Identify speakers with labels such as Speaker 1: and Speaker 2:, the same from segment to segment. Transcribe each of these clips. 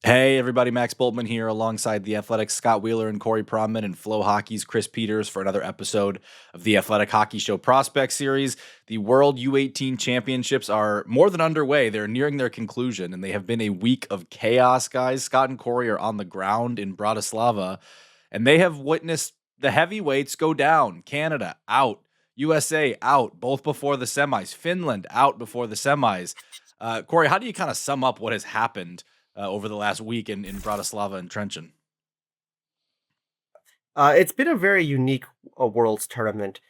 Speaker 1: Hey everybody, Max Boltman here alongside the Athletics Scott Wheeler and Corey Pronman and Flow Hockey's Chris Peters for another episode of the Athletic Hockey Show Prospect Series. The World U18 Championships are more than underway. They're nearing their conclusion and they have been a week of chaos, guys. Scott and Corey are on the ground in Bratislava and they have witnessed the heavyweights go down. Canada out, USA out, both before the semis, Finland out before the semis. Corey, how do you kind of sum up what has happened over the last week in Bratislava and Trenčín?
Speaker 2: It's been a very unique Worlds tournament.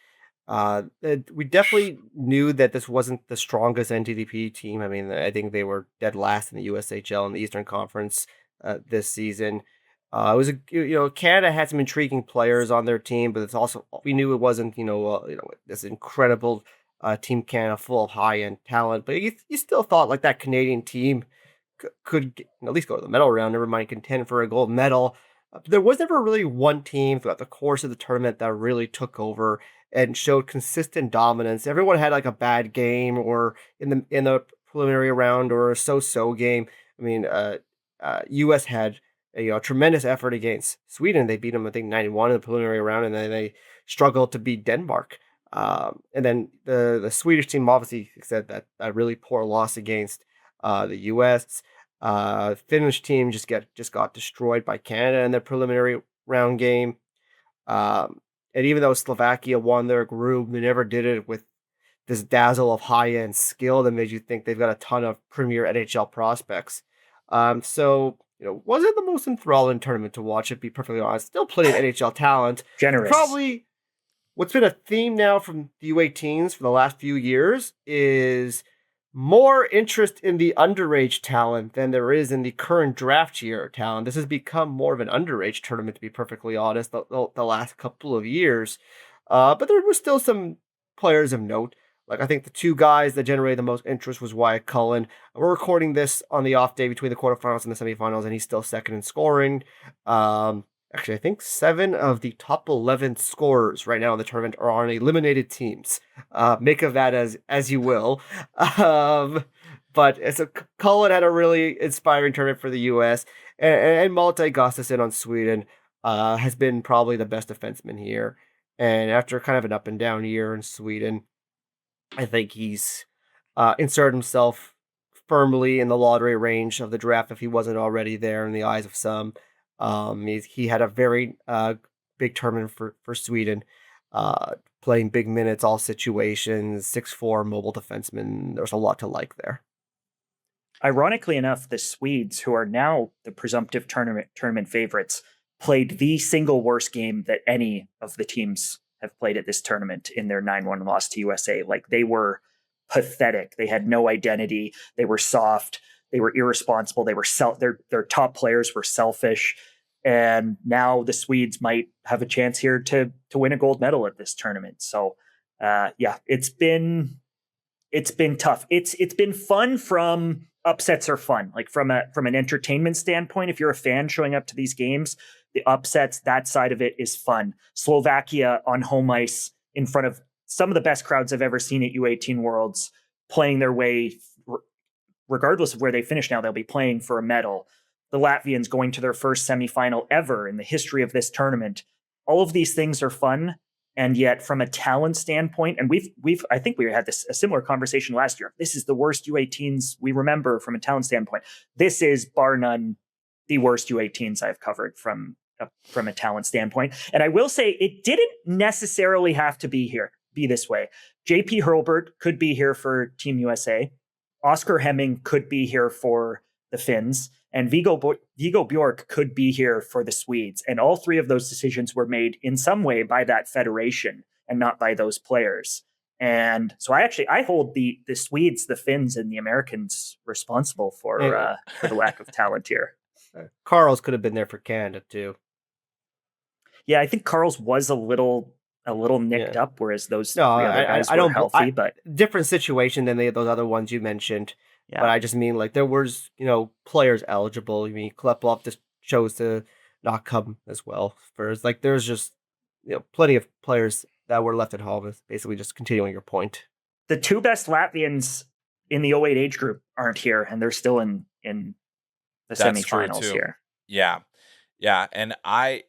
Speaker 2: We definitely knew that this wasn't the strongest NTDP team. I mean, I think they were dead last in the USHL in the Eastern Conference this season. It was Canada had some intriguing players on their team, but it's also we knew it wasn't this incredible Team Canada full of high end talent. But you still thought like that Canadian team could at least go to the medal round. Never mind contend for a gold medal. There was never really one team throughout the course of the tournament that really took over and showed consistent dominance. Everyone had like a bad game or in the preliminary round or a so-so game. I mean, U.S. had a tremendous effort against Sweden. They beat them, I think, 9-1 in the preliminary round, and then they struggled to beat Denmark. And then the Swedish team obviously said that a really poor loss against the U.S. Finnish team just got destroyed by Canada in their preliminary round game. And even though Slovakia won their group, they never did it with this dazzle of high-end skill that made you think they've got a ton of premier NHL prospects. So wasn't the most enthralling tournament to watch, to be perfectly honest. Still plenty of NHL talent.
Speaker 3: Generous.
Speaker 2: Probably what's been a theme now from the U18s for the last few years is more interest in the underage talent than there is in the current draft year talent. This has become more of an underage tournament, to be perfectly honest, the last couple of years. But there were still some players of note. Like, I think the two guys that generated the most interest was Wyatt Cullen. We're recording this on the off day between the quarterfinals and the semifinals, and he's still second in scoring. Actually, I think 7 of the top 11 scorers right now in the tournament are on eliminated teams. Make of that as you will. But Cullen had a really inspiring tournament for the U.S. And Malte Gustafsson on Sweden has been probably the best defenseman here. And after kind of an up and down year in Sweden, I think he's inserted himself firmly in the lottery range of the draft if he wasn't already there in the eyes of some. He had a very big tournament for Sweden, playing big minutes, all situations, 6'4" mobile defenseman. There's a lot to like there.
Speaker 3: Ironically enough, the Swedes, who are now the presumptive tournament favorites, played the single worst game that any of the teams have played at this tournament in their 9-1 loss to USA. Like, they were pathetic. They had no identity. They were soft. They were irresponsible. They were their top players were selfish. And now the Swedes might have a chance here to win a gold medal at this tournament. So it's been tough. It's been fun from upsets are fun. Like from an entertainment standpoint, if you're a fan showing up to these games, the upsets, that side of it is fun. Slovakia on home ice in front of some of the best crowds I've ever seen at U18 Worlds, playing their way, regardless of where they finish now, they'll be playing for a medal. The Latvians going to their first semifinal ever in the history of this tournament. All of these things are fun. And yet from a talent standpoint, and I think we had a similar conversation last year. This is the worst U18s we remember from a talent standpoint. This is bar none the worst U18s I've covered from a talent standpoint. And I will say it didn't necessarily have to be this way. JP Hurlbert could be here for Team USA. Oscar Hemming could be here for the Finns. And Viggo Bjork could be here for the Swedes. And all three of those decisions were made in some way by that federation and not by those players. And so I hold the Swedes, the Finns, and the Americans responsible for the lack of talent here.
Speaker 2: Carl's could have been there for Canada too.
Speaker 3: Yeah, I think Carl's was a little nicked up, whereas those three other guys were healthy. But
Speaker 2: different situation than those other ones you mentioned. Yeah. But I just mean, like, there was, players eligible. I mean, Klepov just chose to not come as well. There's just, plenty of players that were left at home. Is basically just continuing your point.
Speaker 3: The two best Latvians in the 08 age group aren't here, and they're still in the
Speaker 4: That's true
Speaker 3: semifinals
Speaker 4: too.
Speaker 3: here.
Speaker 4: Yeah. Yeah. And I'm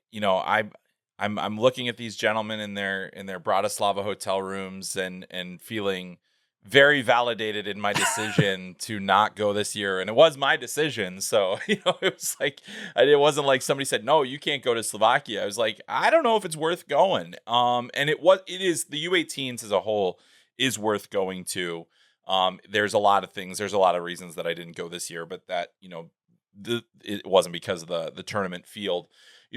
Speaker 4: looking at these gentlemen in their Bratislava hotel rooms and feeling very validated in my decision to not go this year. And it was my decision. So, it was like, it wasn't like somebody said, no, you can't go to Slovakia. I was like, I don't know if it's worth going. And it is the U18s as a whole is worth going to. There's a lot of things. There's a lot of reasons that I didn't go this year, but that, it wasn't because of the tournament field.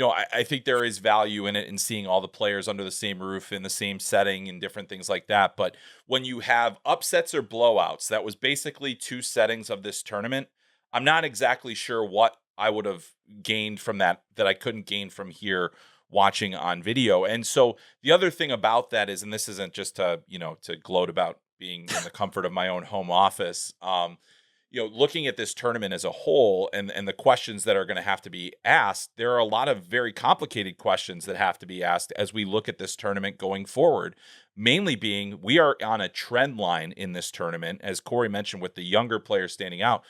Speaker 4: I think there is value in it in seeing all the players under the same roof in the same setting and different things like that. But when you have upsets or blowouts, that was basically two settings of this tournament. I'm not exactly sure what I would have gained from that I couldn't gain from here watching on video. And so the other thing about that is, and this isn't just to gloat about being in the comfort of my own home office, looking at this tournament as a whole and the questions that are going to have to be asked, there are a lot of very complicated questions that have to be asked as we look at this tournament going forward. Mainly being, we are on a trend line in this tournament, as Corey mentioned, with the younger players standing out,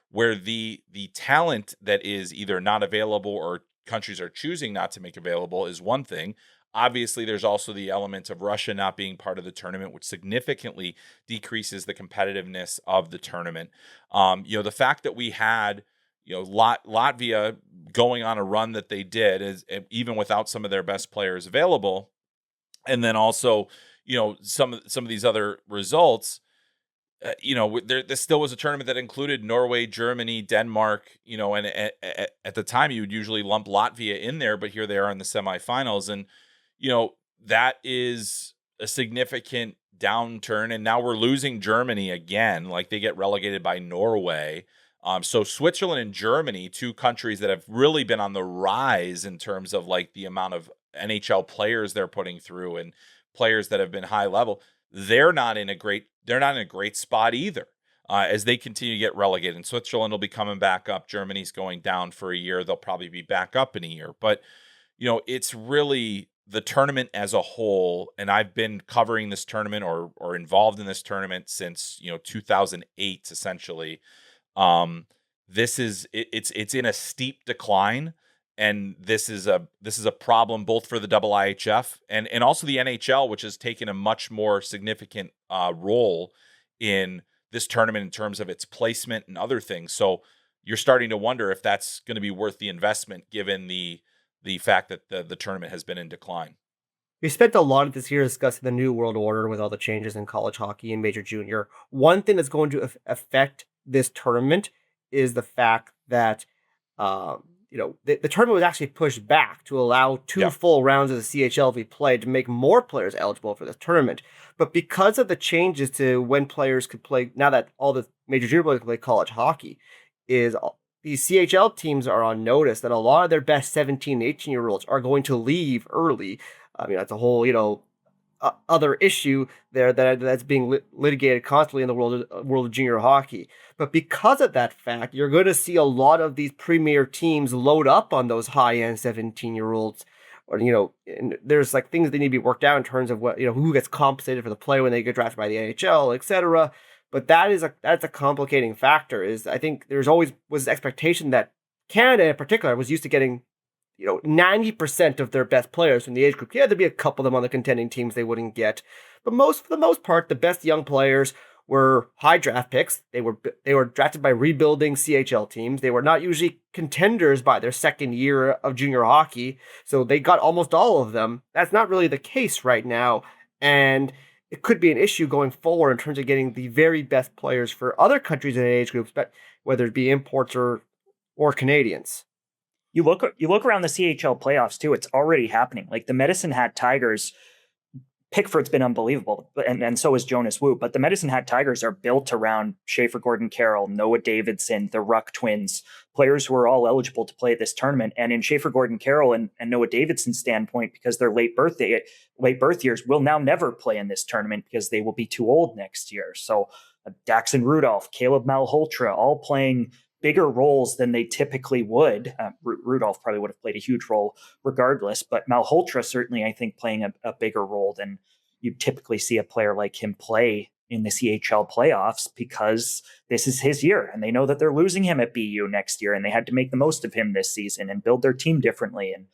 Speaker 4: where the talent that is either not available or countries are choosing not to make available is one thing. Obviously, there's also the element of Russia not being part of the tournament, which significantly decreases the competitiveness of the tournament. The fact that we had, Latvia going on a run that they did, is even without some of their best players available, and then also, some of these other results. There still was a tournament that included Norway, Germany, Denmark, and at the time you would usually lump Latvia in there, but here they are in the semifinals. And, that is a significant downturn. And now we're losing Germany again, like they get relegated by Norway. So Switzerland and Germany, two countries that have really been on the rise in terms of like the amount of NHL players they're putting through and players that have been high level, they're not in a great spot either, as they continue to get relegated. And Switzerland will be coming back up. Germany's going down for a year. They'll probably be back up in a year. But, it's really the tournament as a whole. And I've been covering this tournament or involved in this tournament since, 2008, essentially. It's in a steep decline. And this is a problem both for the IIHF and also the NHL, which has taken a much more significant role in this tournament in terms of its placement and other things. So you're starting to wonder if that's going to be worth the investment, given the fact that the tournament has been in decline.
Speaker 2: We spent a lot of this year discussing the new world order with all the changes in college hockey and major junior. One thing that's going to affect this tournament is the fact that the tournament was actually pushed back to allow two full rounds of the CHL to be played to make more players eligible for this tournament. But because of the changes to when players could play, now that all the major junior players can play college hockey, these CHL teams are on notice that a lot of their best 17, 18-year-olds are going to leave early. I mean, that's a whole, other issue there that's being litigated constantly in the world of junior hockey. But because of that fact, you're going to see a lot of these premier teams load up on those high-end 17-year-olds. Or, and there's like things that need to be worked out in terms of what, who gets compensated for the play when they get drafted by the NHL, etc. But that's a complicating factor. Is I think there's always was expectation that Canada in particular was used to getting 90% of their best players from the age group. Yeah, there'd be a couple of them on the contending teams they wouldn't get. But for the most part, the best young players were high draft picks. They were drafted by rebuilding CHL teams. They were not usually contenders by their second year of junior hockey. So they got almost all of them. That's not really the case right now. And it could be an issue going forward in terms of getting the very best players for other countries in age groups, but whether it be imports or Canadians.
Speaker 3: You look around the CHL playoffs too. It's already happening. Like the Medicine Hat Tigers, Pickford's been unbelievable, and so is Jonas Wu. But the Medicine Hat Tigers are built around Schaefer Gordon Carroll, Noah Davidson, the Ruck twins, players who are all eligible to play at this tournament. And in Schaefer Gordon Carroll and Noah Davidson's standpoint, because they're late birth years, will now never play in this tournament because they will be too old next year. So Daxon Rudolph, Caleb Malholtra, all playing bigger roles than they typically would. Rudolph probably would have played a huge role regardless, but Malholtra certainly, I think, playing a bigger role than you typically see a player like him play in the CHL playoffs because this is his year, and they know that they're losing him at BU next year, and they had to make the most of him this season and build their team differently. And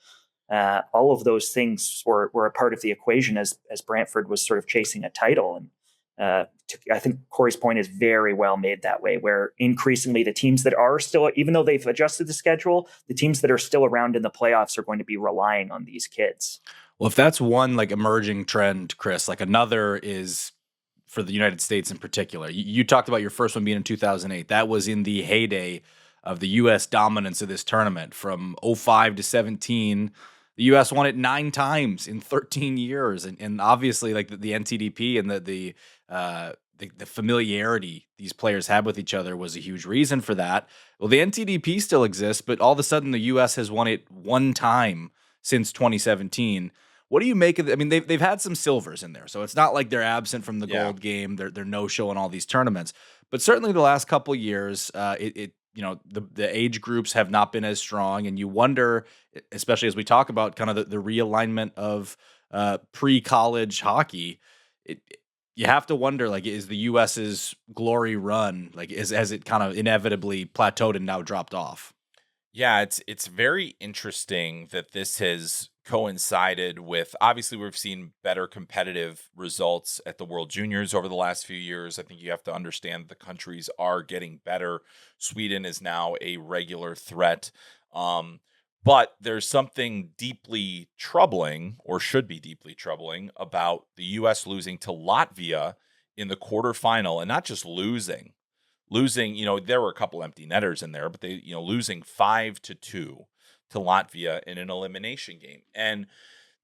Speaker 3: all of those things were a part of the equation as Brantford was sort of chasing a title. And I think Corey's point is very well made that way, where increasingly the teams that are still, even though they've adjusted the schedule, the teams that are still around in the playoffs are going to be relying on these kids.
Speaker 1: Well, if that's one like emerging trend, Chris, like another is for the United States in particular. You talked about your first one being in 2008. That was in the heyday of the U.S. dominance of this tournament from 05 to 17. The U.S. won it 9 times in 13 years, and obviously, like the NTDP and the familiarity these players had with each other was a huge reason for that. Well, the NTDP still exists, but all of a sudden, the U.S. has won it 1 time since 2017. What do you make of it? I mean, they've had some silvers in there, so it's not like they're absent from the gold game. They're no show in all these tournaments, but certainly the last couple of years, the age groups have not been as strong, and you wonder, especially as we talk about kind of the realignment of pre-college hockey, you have to wonder, like, is the U.S.'s glory run, like, has it kind of inevitably plateaued and now dropped off?
Speaker 4: Yeah, it's very interesting that this has coincided with, obviously we've seen better competitive results at the World Juniors over the last few years. I think you have to understand the countries are getting better. Sweden is now a regular threat. But there's something deeply troubling, or should be deeply troubling, about the U.S. losing to Latvia in the quarterfinal, and not just losing, there were a couple empty netters in there, but they, losing 5-2 to Latvia in an elimination game. And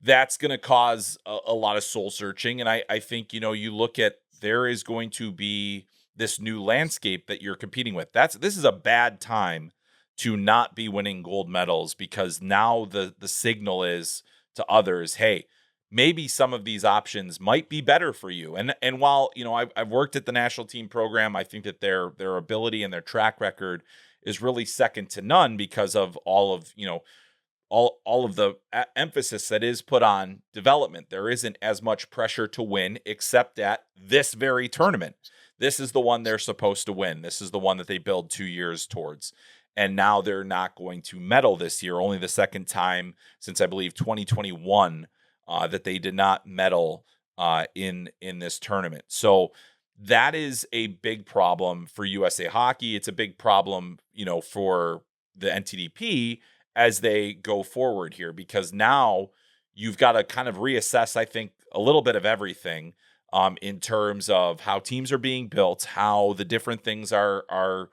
Speaker 4: that's going to cause a lot of soul searching. And I think, you look at, there is going to be this new landscape that you're competing with. This is a bad time to not be winning gold medals, because now the signal is to others, hey, maybe some of these options might be better for you. And while, I've worked at the national team program, I think that their ability and their track record is really second to none because of all of the emphasis that is put on development. There isn't as much pressure to win, except at this very tournament. This is the one they're supposed to win. This is the one that they build 2 years towards. And now they're not going to medal this year. Only the second time since, I believe, 2021 that they did not medal in this tournament. So that is a big problem for USA Hockey. It's a big problem, for the NTDP as they go forward here, because now you've got to kind of reassess, I think, a little bit of everything in terms of how teams are being built, how the different things are,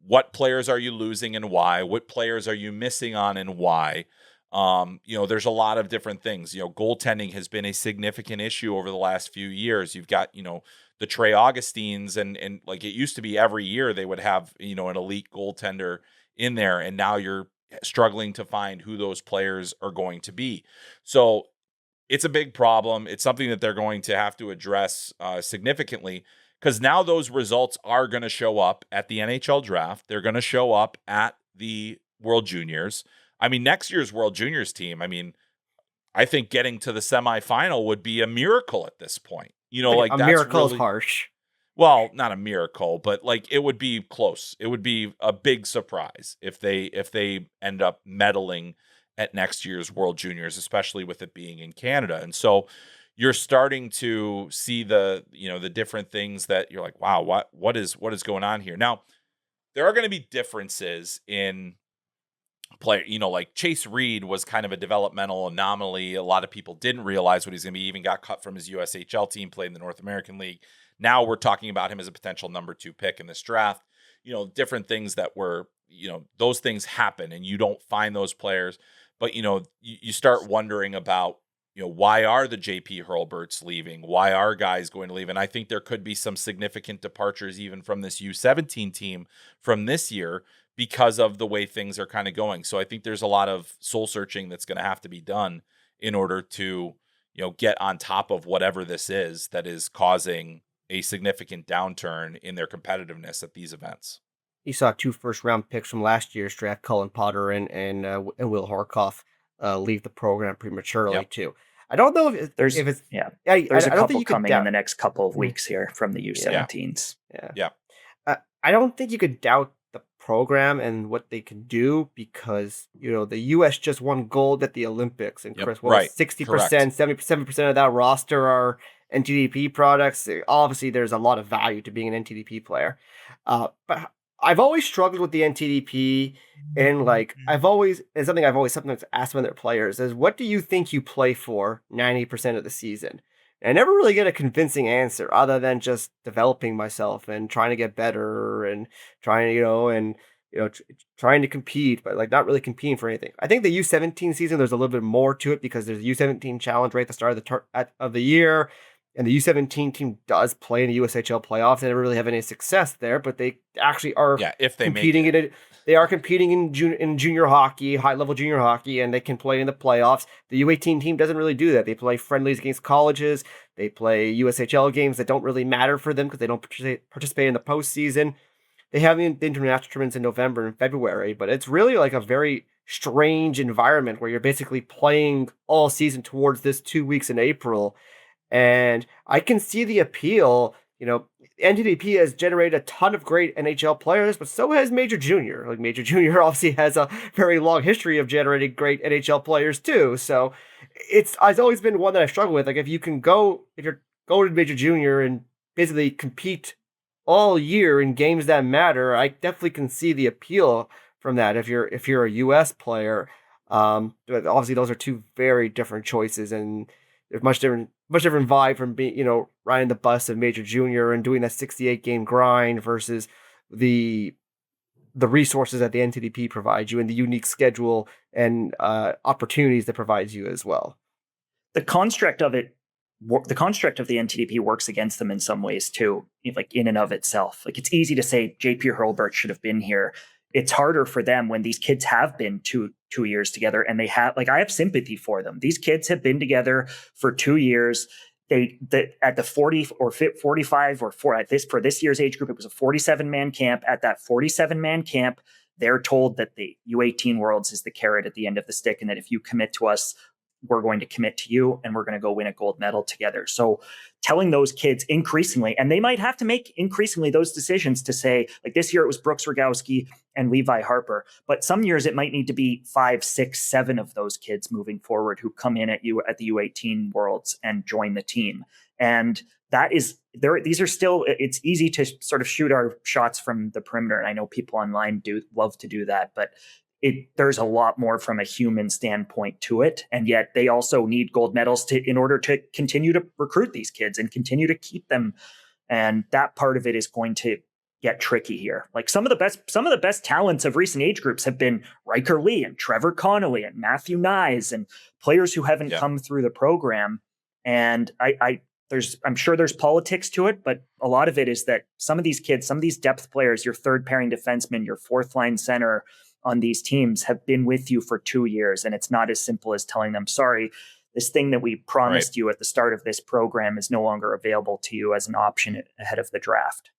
Speaker 4: what players are you losing and why, what players are you missing on and why. There's a lot of different things. Goaltending has been a significant issue over the last few years. You've got, the Trey Augustines and like it used to be every year they would have, an elite goaltender in there. And now you're struggling to find who those players are going to be. So it's a big problem. It's something that they're going to have to address significantly, because now those results are going to show up at the NHL draft. They're going to show up at the World Juniors. I mean, next year's World Juniors team, I think getting to the semifinal would be a miracle at this point.
Speaker 2: A miracle is harsh.
Speaker 4: Well, not a miracle, but like it would be close. It would be a big surprise if they end up medaling at next year's World Juniors, especially with it being in Canada. And so you're starting to see the different things that you're like, wow, what is going on here? Now, there are going to be differences in player, like Chase Reed was kind of a developmental anomaly. A lot of people didn't realize what he's going to be. He even got cut from his USHL team, played in the North American League. Now we're talking about him as a potential number 2 pick in this draft. Different things that were, those things happen and you don't find those players. But, you start wondering about, why are the JP Hurlberts leaving? Why are guys going to leave? And I think there could be some significant departures even from this U17 team from this year because of the way things are kind of going. So I think there's a lot of soul searching that's going to have to be done in order to, get on top of whatever this is that is causing a significant downturn in their competitiveness at these events.
Speaker 2: You saw 2 first-round picks from last year's draft, Cullen Potter and Will Horkoff, leave the program prematurely too. I don't know if
Speaker 3: There's
Speaker 2: it's
Speaker 3: there's a
Speaker 2: I don't think
Speaker 3: couple
Speaker 2: you could
Speaker 3: coming in the next couple of
Speaker 2: Mhm.
Speaker 3: weeks here from the U17s.
Speaker 2: Yeah. I don't think you could doubt the program and what they can do because, the US just won gold at the Olympics. And
Speaker 1: Yep.
Speaker 2: Chris, what was
Speaker 4: Right.
Speaker 2: 60%, 77% of that roster are NTDP products. Obviously, there's a lot of value to being an NTDP player. But I've always struggled with the NTDP. And it's something I've always sometimes asked other players is, what do you think you play for 90% of the season? I never really get a convincing answer other than just developing myself and trying to get better and trying, trying to compete, but like not really competing for anything. I think the U17 season, there's a little bit more to it because there's a U17 challenge right at the start of of the year. And the U17 team does play in the USHL playoffs. They never really have any success there, but they actually are
Speaker 4: If they
Speaker 2: competing
Speaker 4: make it.
Speaker 2: they are competing in junior hockey, high level junior hockey, and they can play in the playoffs. The U18 team doesn't really do that. They play friendlies against colleges. They play USHL games that don't really matter for them because they don't participate in the postseason. They have the international tournaments in November and February, but it's really like a very strange environment where you're basically playing all season towards this 2 weeks in April. And I can see the appeal. NTDP has generated a ton of great NHL players, but so has Major Junior. Like Major Junior obviously has a very long history of generating great NHL players too. So it's always been one that I've struggled with. Like if you're going to Major Junior and basically compete all year in games that matter, I definitely can see the appeal from that. If you're a US player, but obviously those are two very different choices, and there's much different vibe from being, riding the bus of Major Junior and doing that 68 game grind versus the resources that the NTDP provides you and the unique schedule and opportunities that provides you as well.
Speaker 3: The construct of it, the construct of the NTDP works against them in some ways too, like in and of itself. Like it's easy to say JP Hurlburt should have been here. It's harder for them when these kids have been two years together, and I have sympathy for them. These kids have been together for 2 years. At the 40 or 45 or for this year's age group, it was a 47-man camp. At that 47-man camp, they're told that the U18 Worlds is the carrot at the end of the stick, and that if you commit to us, we're going to commit to you and we're going to go win a gold medal together. So telling those kids increasingly, and they might have to make increasingly those decisions to say, like this year it was Brooks Rogowski and Levi Harper, but some years it might need to be 5, 6, 7 of those kids moving forward who come in at the U18 Worlds and join the team. And that is these are still, it's easy to sort of shoot our shots from the perimeter. And I know people online do love to do that, but there's a lot more from a human standpoint to it. And yet they also need gold medals in order to continue to recruit these kids and continue to keep them. And that part of it is going to get tricky here. Like some of the best talents of recent age groups have been Riker Lee and Trevor Connolly and Matthew Nyes and players who haven't come through the program. And I'm sure there's politics to it, but a lot of it is that some of these kids, some of these depth players, your third pairing defenseman, your fourth line center on these teams have been with you for 2 years. And it's not as simple as telling them, sorry, this thing that we promised you at the start of this program is no longer available to you as an option ahead of the draft.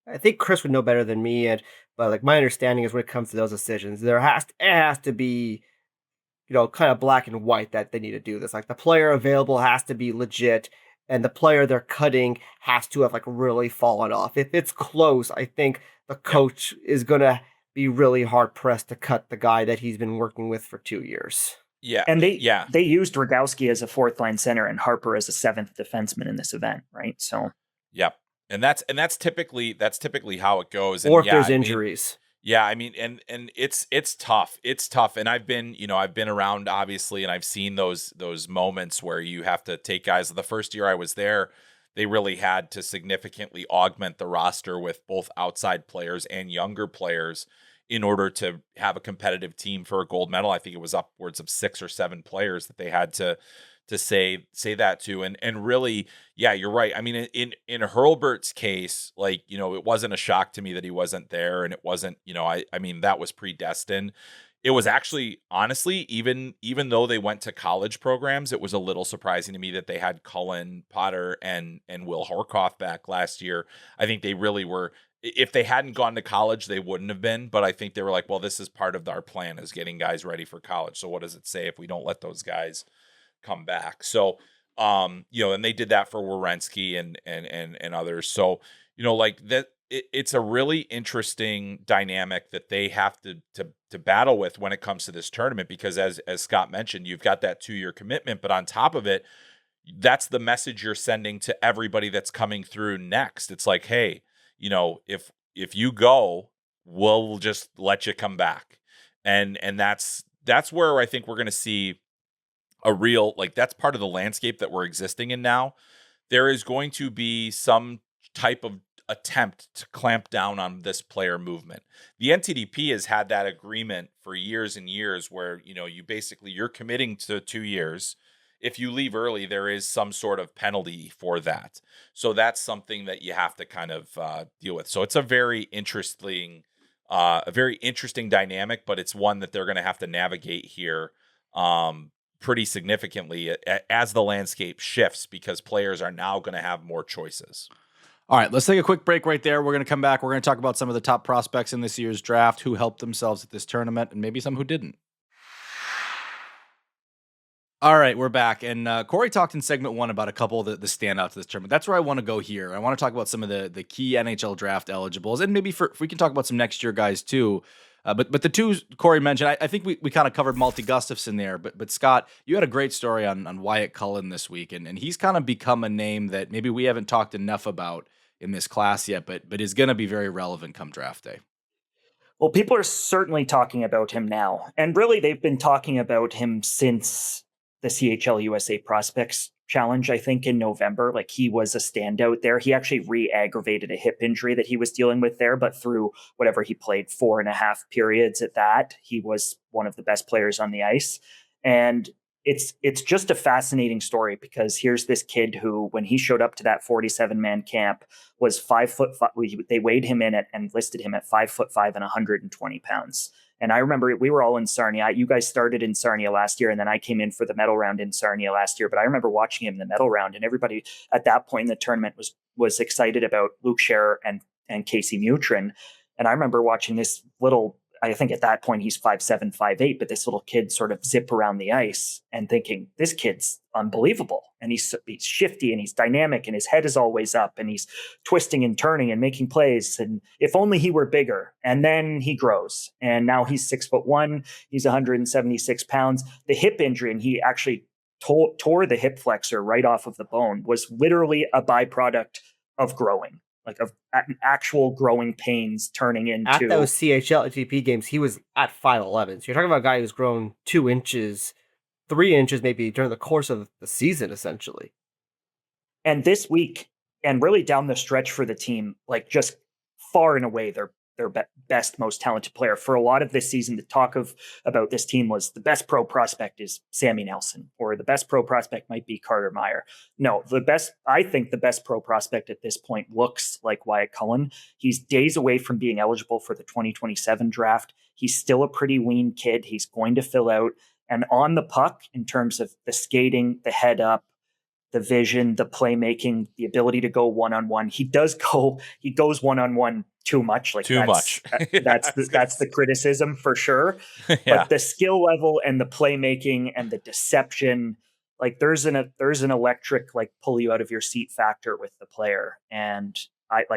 Speaker 2: I think Chris would know better than me, but like my understanding is when it comes to those decisions, it has to be, kind of black and white that they need to do this. Like the player available has to be legit, and the player they're cutting has to have like really fallen off. If it's close, I think the coach is gonna be really hard pressed to cut the guy that he's been working with for 2 years.
Speaker 4: Yeah.
Speaker 3: And they used Rogowski as a fourth line center and Harper as a seventh defenseman in this event, right? So
Speaker 4: And that's typically how it goes.
Speaker 2: Or if there's injuries.
Speaker 4: And it's tough. It's tough. And I've been around obviously, and I've seen those moments where you have to take guys. The first year I was there, they really had to significantly augment the roster with both outside players and younger players in order to have a competitive team for a gold medal. I think it was upwards of 6 or 7 players that they had to say that to. And really, yeah, you're right. I mean, in Hurlbert's case, like, it wasn't a shock to me that he wasn't there, and it wasn't, I mean, that was predestined. It was actually, honestly, even though they went to college programs, it was a little surprising to me that they had Cullen, Potter, and Will Horkoff back last year. I think they really were. If they hadn't gone to college, they wouldn't have been. But I think they were like, well, this is part of our plan, is getting guys ready for college. So what does it say if we don't let those guys come back. So, and they did that for Werenski and others. So, like that, it's a really interesting dynamic that they have to battle with when it comes to this tournament, because as Scott mentioned, you've got that 2-year commitment, but on top of it, that's the message you're sending to everybody that's coming through next. It's like, hey, if you go, we'll just let you come back. And that's where I think we're going to see a real, like, that's part of the landscape that we're existing in now. There is going to be some type of attempt to clamp down on this player movement. The NTDP has had that agreement for years and years where, you're committing to 2 years. If you leave early, there is some sort of penalty for that. So that's something that you have to kind of deal with. So it's a very interesting dynamic, but it's one that they're going to have to navigate here pretty significantly as the landscape shifts, because players are now going to have more choices.
Speaker 1: All right, let's take a quick break right there. We're going to come back. We're going to talk about some of the top prospects in this year's draft who helped themselves at this tournament and maybe some who didn't. All right, we're back. And Corey talked in segment 1 about a couple of the standouts of this tournament. That's where I want to go here. I want to talk about some of the key NHL draft eligibles, and maybe if we can talk about some next year guys too. But the two Corey mentioned, I think we kind of covered Malte Gustafsson there. But Scott, you had a great story on Wyatt Cullen this week, and he's kind of become a name that maybe we haven't talked enough about in this class yet, but is going to be very relevant come draft day.
Speaker 3: Well, people are certainly talking about him now. And really, they've been talking about him since the CHL USA Prospects Challenge, I think, in November. Like, he was a standout there. He actually re-aggravated a hip injury that he was dealing with there, but through whatever he played 4.5 periods at that, he was one of the best players on the ice. And it's just a fascinating story, because here's this kid who, when he showed up to that 47-man camp, was 5'5". They weighed him in and listed him at 5'5" and 120 pounds. And I remember we were all in Sarnia. You guys started in Sarnia last year, and then I came in for the medal round in Sarnia last year. But I remember watching him in the medal round, and everybody at that point in the tournament was excited about Luke Scherer and Casey Mutrin. And I remember watching this little, I think at that point he's 5'7", 5'8", but this little kid sort of zip around the ice and thinking, this kid's unbelievable. And he's shifty and he's dynamic and his head is always up and he's twisting and turning and making plays. And if only he were bigger. And then he grows. And now he's 6'1". He's 176 pounds. The hip injury, and he actually tore the hip flexor right off of the bone, was literally a byproduct of growing. Like of actual growing pains turning into...
Speaker 2: At those CHL ATP games, he was at 5'11". So you're talking about a guy who's grown 2 inches, 3 inches maybe during the course of the season, essentially.
Speaker 3: And this week, and really down the stretch for the team, like just far and away, their best, most talented player. For a lot of this season, the talk about this team was the best pro prospect is Sammy Nelson, or the best pro prospect might be Carter Meyer. No, I think the best pro prospect at this point looks like Wyatt Cullen. He's days away from being eligible for the 2027 draft. He's still a pretty lean kid. He's going to fill out. And on the puck, in terms of the skating, the head up, the vision, the playmaking, the ability to go one-on-one. He goes one-on-one too much. Like
Speaker 4: too much.
Speaker 3: That's the criticism for sure. Yeah. But the skill level and the playmaking and the deception, like there's an electric, like pull you out of your seat factor with the player. And I've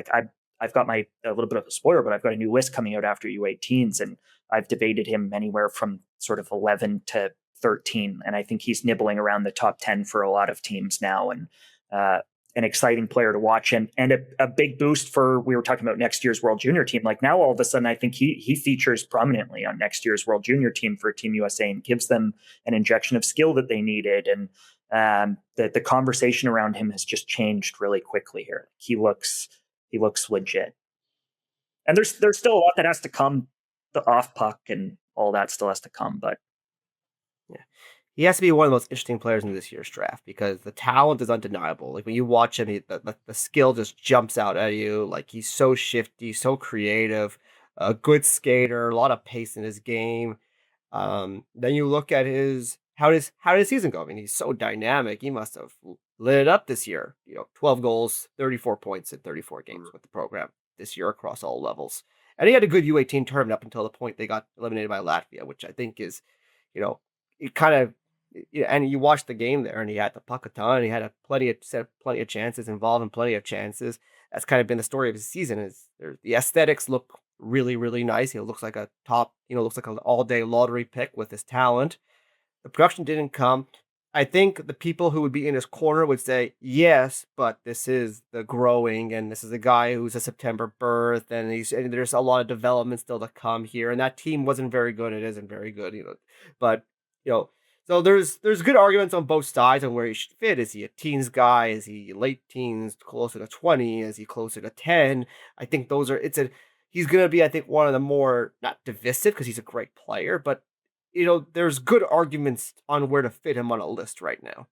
Speaker 3: got a little bit of a spoiler, but I've got a new list coming out after U18s, and I've debated him anywhere from sort of 11 to 13, and I think he's nibbling around the top 10 for a lot of teams now, and an exciting player to watch, and a big boost for, we were talking about next year's World Junior team. Like now all of a sudden I think he features prominently on next year's World Junior team for Team USA and gives them an injection of skill that they needed, and the conversation around him has just changed really quickly here. He looks legit, and there's still a lot that has to come, the off puck and all that still has to come, but
Speaker 2: yeah, he has to be one of the most interesting players in this year's draft because the talent is undeniable. Like when you watch him, the skill just jumps out at you. Like he's so shifty, so creative, a good skater, a lot of pace in his game. Then you look at how did his season go? I mean, he's so dynamic. He must have lit it up this year. 12 goals, 34 points in 34 games with the program this year across all levels. And he had a good U18 tournament up until the point they got eliminated by Latvia, which I think is, it kind of and you watched the game there, and he had the puck a ton. He had plenty of chances, involved in plenty of chances. That's kind of been the story of his season. The aesthetics look really, really nice. He looks like a top, looks like an all-day lottery pick with his talent. The production didn't come. I think the people who would be in his corner would say, yes, but this is the growing, and this is a guy who's a September birth, and there's a lot of development still to come here. And that team wasn't very good. It isn't very good, But, so there's good arguments on both sides on where he should fit. Is he a teens guy? Is he late teens, closer to 20? Is he closer to 10? I think he's going to be, I think, one of the more, not divisive because he's a great player, but there's good arguments on where to fit him on a list right now.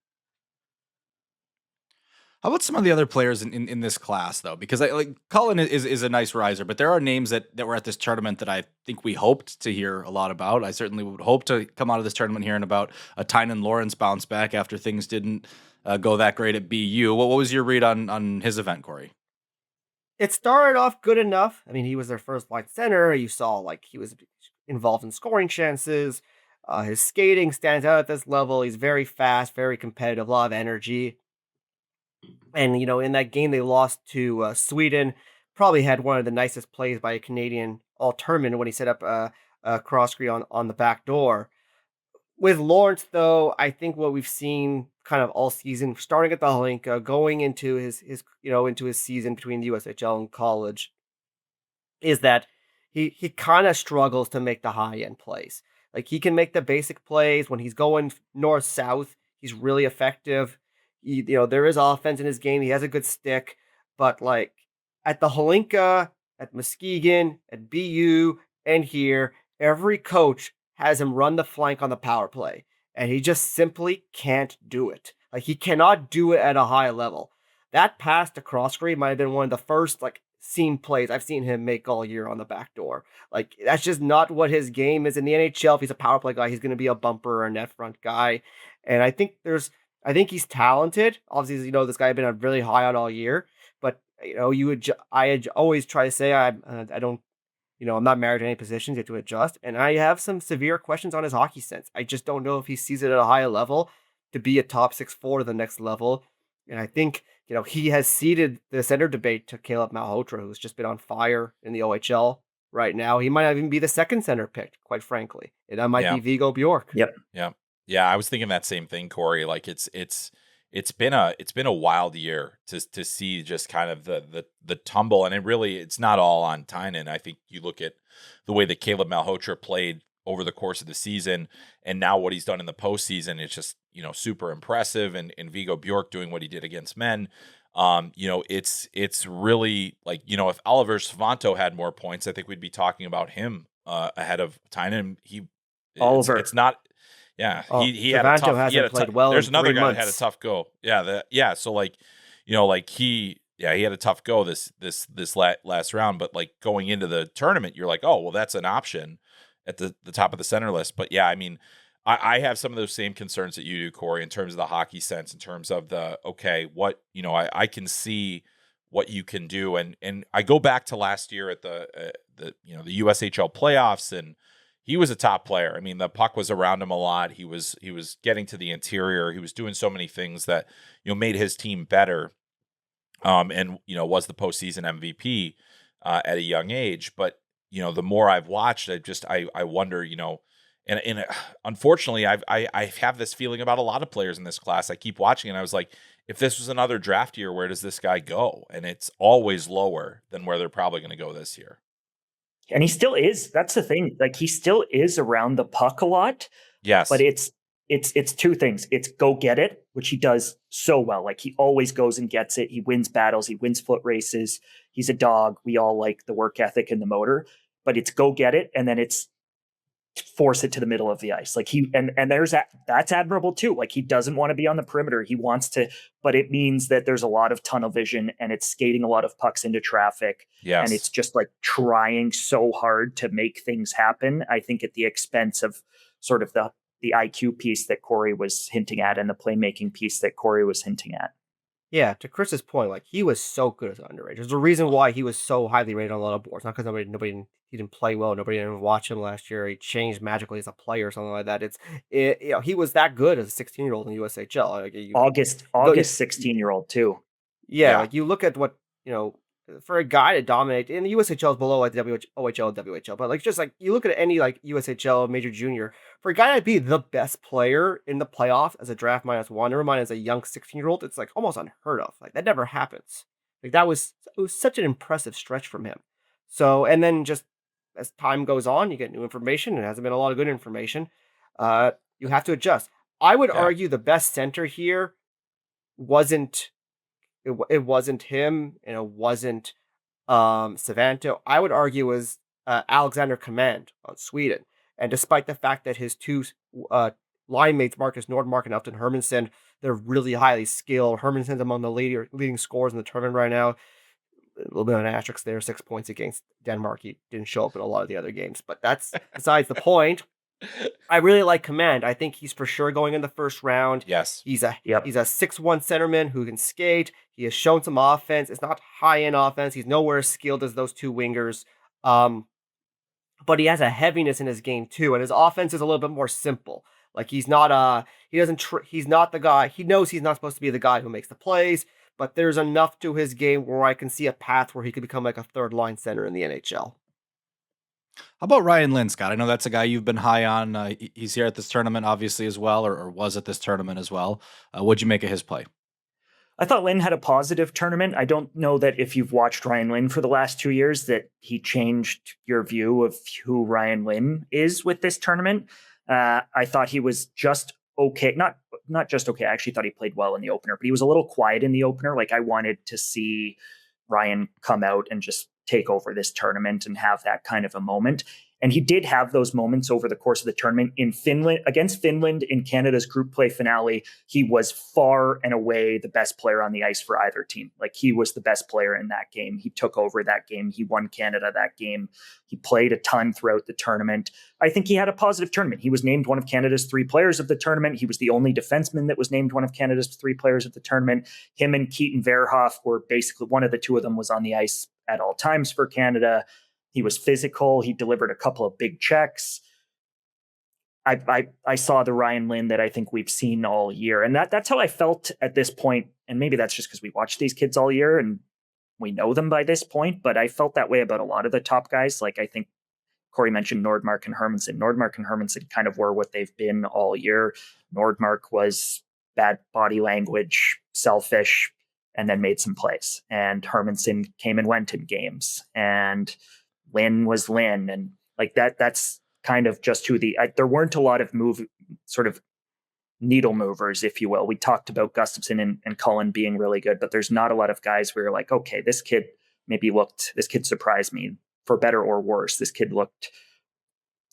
Speaker 1: How about some of the other players in this class, though? Because Cullen is a nice riser, but there are names that were at this tournament that I think we hoped to hear a lot about. I certainly would hope to come out of this tournament hearing about a Tynan Lawrence bounce back after things didn't go that great at BU. What was your read on his event, Corey?
Speaker 2: It started off good enough. I mean, he was their first line center. You saw he was involved in scoring chances. His skating stands out at this level. He's very fast, very competitive, a lot of energy. And, in that game they lost to Sweden, probably had one of the nicest plays by a Canadian all tournament when he set up a cross screen on the back door. With Lawrence, though, I think what we've seen kind of all season, starting at the Hlinka, going into his season between the USHL and college, is that he kind of struggles to make the high end plays. He can make the basic plays when he's going north south. He's really effective. There is offense in his game. He has a good stick, but at the Hlinka, at Muskegon, at BU, and here, every coach has him run the flank on the power play, and he just simply can't do it. He cannot do it at a high level. That pass to cross screen might have been one of the first seam plays I've seen him make all year on the back door. That's just not what his game is in the NHL. If he's a power play guy, he's going to be a bumper or a net front guy, and I think he's talented. Obviously, this guy had been really high on all year, but I always try to say I don't, I'm not married to any positions. You have to adjust, and I have some severe questions on his hockey sense. I just don't know if he sees it at a higher level to be a top 6-4 to the next level. And I think he has ceded the center debate to Caleb Malhotra, who's just been on fire in the OHL right now. He might not even be the second center picked, quite frankly. And that might be Viggo Bjork.
Speaker 3: Yep.
Speaker 4: Yeah. Yeah, I was thinking that same thing, Corey. It's been a wild year to see just kind of the tumble, and it's not all on Tynan. I think you look at the way that Caleb Malhotra played over the course of the season, and now what he's done in the postseason, it's just super impressive. And Viggo Bjork doing what he did against men, it's really if Oliver Svanto had more points, I think we'd be talking about him ahead of Tynan.
Speaker 3: Oliver,
Speaker 4: it's not. Yeah, he had
Speaker 2: Savanto
Speaker 4: a tough.
Speaker 2: hasn't played
Speaker 4: tough,
Speaker 2: well.
Speaker 4: There's
Speaker 2: in
Speaker 4: another
Speaker 2: 3
Speaker 4: guy
Speaker 2: months.
Speaker 4: that had a tough go. Yeah, So he had a tough go this last round. But going into the tournament, you're like, oh well, that's an option at the top of the center list. But yeah, I mean, I have some of those same concerns that you do, Corey, in terms of the hockey sense, in terms of what I can see what you can do, and I go back to last year at the USHL playoffs and. He was a top player. I mean, the puck was around him a lot. He was getting to the interior. He was doing so many things that made his team better. And was the postseason MVP at a young age. But the more I've watched, I wonder. And unfortunately, I have this feeling about a lot of players in this class. I keep watching, and I was like, if this was another draft year, where does this guy go? And it's always lower than where they're probably going to go this year.
Speaker 3: And he still is. That's the thing. He still is around the puck a lot.
Speaker 4: Yes.
Speaker 3: But it's two things. It's go get it, which he does so well. He always goes and gets it. He wins battles. He wins foot races. He's a dog. We all like the work ethic and the motor. But it's go get it, and then it's force it to the middle of the ice. That's admirable too. He doesn't want to be on the perimeter. He wants to, but it means that there's a lot of tunnel vision, and it's skating a lot of pucks into traffic.
Speaker 4: Yes.
Speaker 3: And it's just trying so hard to make things happen. I think at the expense of sort of the IQ piece that Corey was hinting at and the playmaking piece that Corey was hinting at.
Speaker 2: Yeah, to Chris's point, like he was so good as an underage. There's a reason why he was so highly rated on a lot of boards. Not because he didn't play well. Nobody didn't watch him last year. He changed magically as a player or something like that. He was that good as a 16-year-old in the USHL. Like,
Speaker 3: August
Speaker 2: go-
Speaker 3: 16-year-old too.
Speaker 2: yeah, like you look at what for a guy to dominate, and the USHL is below like the OHL and WHL, but like just like you look at any like USHL major junior, for a guy to be the best player in the playoffs as a draft -1, never mind as a young 16-year-old, it's like almost unheard of. Like that never happens. Like it was such an impressive stretch from him. So and then just as time goes on, you get new information. It hasn't been a lot of good information. You have to adjust. I would argue the best center here wasn't it wasn't him, and it wasn't Savanto. I would argue was Alexander Command on Sweden. And despite the fact that his two line mates, Marcus Nordmark and Elton Hermansen, they're really highly skilled. Hermansen's among the leading scorers in the tournament right now. A little bit of an asterisk there, 6 points against Denmark. He didn't show up in a lot of the other games, but that's besides the point. I really like Command. I think he's for sure going in the first round.
Speaker 4: Yes.
Speaker 2: He's a 6'1" centerman who can skate. He has shown some offense. It's not high-end offense. He's nowhere as skilled as those two wingers. But he has a heaviness in his game too, and his offense is a little bit more simple. Like he's not he's not the guy. He knows he's not supposed to be the guy who makes the plays, but there's enough to his game where I can see a path where he could become like a third line center in the NHL.
Speaker 1: How about Ryan Lin, Scott? I know that's a guy you've been high on. He's here at this tournament, obviously, as well, or was at this tournament as well. What'd you make of his play?
Speaker 3: I thought Lin had a positive tournament. I don't know that if you've watched Ryan Lin for the last 2 years that he changed your view of who Ryan Lin is with this tournament. I thought he was just okay. Not just okay. I actually thought he played well in the opener, but he was a little quiet in the opener. Like I wanted to see Ryan come out and just take over this tournament and have that kind of a moment. And he did have those moments over the course of the tournament in Finland, against Finland in Canada's group play finale. He was far and away the best player on the ice for either team. Like he was the best player in that game. He took over that game. He won Canada that game. He played a ton throughout the tournament. I think he had a positive tournament. He was named one of Canada's 3 players of the tournament. He was the only defenseman that was named one of Canada's 3 players of the tournament. Him and Keaton Verhoeff were basically, one of the two of them was on the ice at all times for Canada. He was physical. He delivered a couple of big checks. I saw the Ryan Lin that I think we've seen all year. And that's how I felt at this point. And maybe that's just because we watched these kids all year and we know them by this point. But I felt that way about a lot of the top guys. Like I think Corey mentioned Nordmark and Hermansen. Nordmark and Hermansen kind of were what they've been all year. Nordmark was bad body language, selfish, and then made some plays. And Hermansen came and went in games. And Lin was Lin, and like that's kind of just who there weren't a lot of sort of needle movers, if you will. We talked about Gustafsson and Cullen being really good, but there's not a lot of guys where you're like, okay, this kid surprised me for better or worse. This kid looked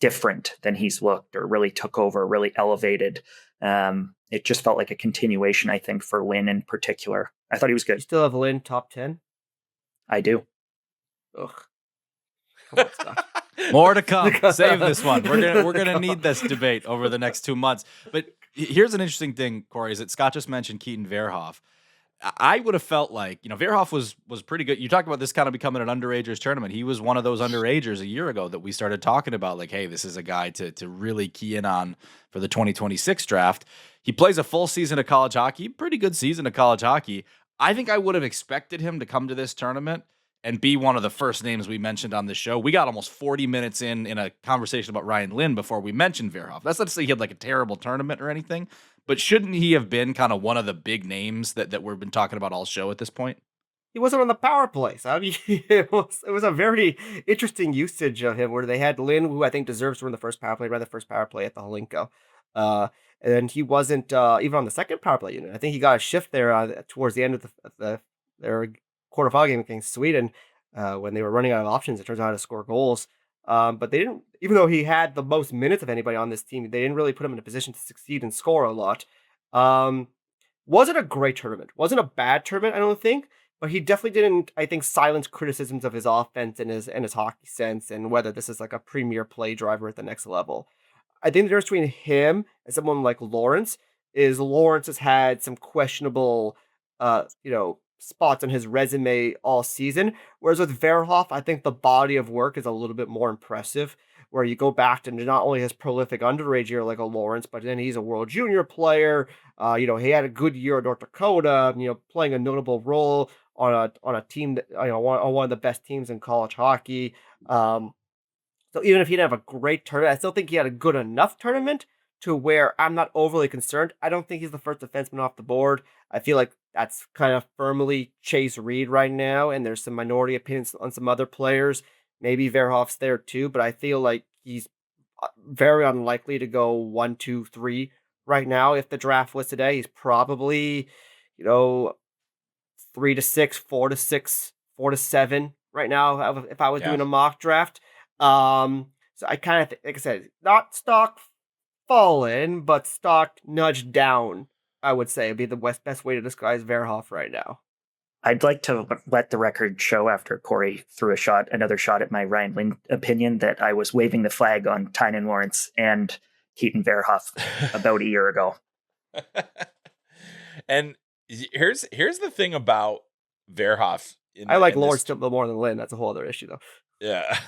Speaker 3: different than he's looked, or really took over, really elevated. It just felt like a continuation, I think, for Lin in particular. I thought he was good.
Speaker 2: You still have Lin top 10?
Speaker 3: I do.
Speaker 2: Ugh. Come on, Scott.
Speaker 1: More to come. Save this one. We're gonna need this debate over the next 2 months. But here's an interesting thing, Corey, is that Scott just mentioned Keaton Verhoeff. I would have felt like, Verhoeff was pretty good. You talked about this kind of becoming an underagers tournament. He was one of those underagers a year ago that we started talking about, like, hey, this is a guy to really key in on for the 2026 draft. He plays a full season of college hockey, pretty good season of college hockey. I think I would have expected him to come to this tournament and be one of the first names we mentioned on the show. We got almost 40 minutes in a conversation about Ryan Lin before we mentioned Verhoeff. That's not to say he had like a terrible tournament or anything, but shouldn't he have been kind of one of the big names that we've been talking about all show at this point?
Speaker 2: He wasn't on the power play. So I mean, it was a very interesting usage of him where they had Lin, who I think deserves to win the first power play, ran the first power play at the Holinko. And he wasn't even on the second power play unit. I think he got a shift there towards the end of their quarterfinal game against Sweden when they were running out of options. It turns out how to score goals. But they didn't, even though he had the most minutes of anybody on this team, they didn't really put him in a position to succeed and score a lot. Wasn't a great tournament. Wasn't a bad tournament, I don't think. But he definitely didn't, I think, silence criticisms of his offense and his hockey sense and whether this is like a premier play driver at the next level. I think the difference between him and someone like Lawrence is Lawrence has had some questionable spots on his resume all season. Whereas with Verhoff, I think the body of work is a little bit more impressive. Where you go back to not only his prolific underage year like a Lawrence, but then he's a World Junior player. He had a good year at North Dakota. Playing a notable role on a team that on one of the best teams in college hockey. So even if he didn't have a great tournament, I still think he had a good enough tournament to where I'm not overly concerned. I don't think he's the first defenseman off the board. I feel like that's kind of firmly Chase Reed right now, and there's some minority opinions on some other players. Maybe Verhoff's there too, but I feel like he's very unlikely to go 1, 2, 3 right now. If the draft was today, he's probably, 3 to 6, 4 to 6, 4 to 7 right now. If I was doing a mock draft, so I kind of like I said, not stock fallen, but stock nudged down. I would say would be the best way to describe Verhoff right now.
Speaker 3: I'd like to let the record show after Corey threw another shot at my Ryan Lin opinion, that I was waving the flag on Tynan Lawrence and Keaton Verhoff about a year ago.
Speaker 4: And here's the thing about Verhoff.
Speaker 2: I like Lawrence still more than Lin. That's a whole other issue, though.
Speaker 4: Yeah.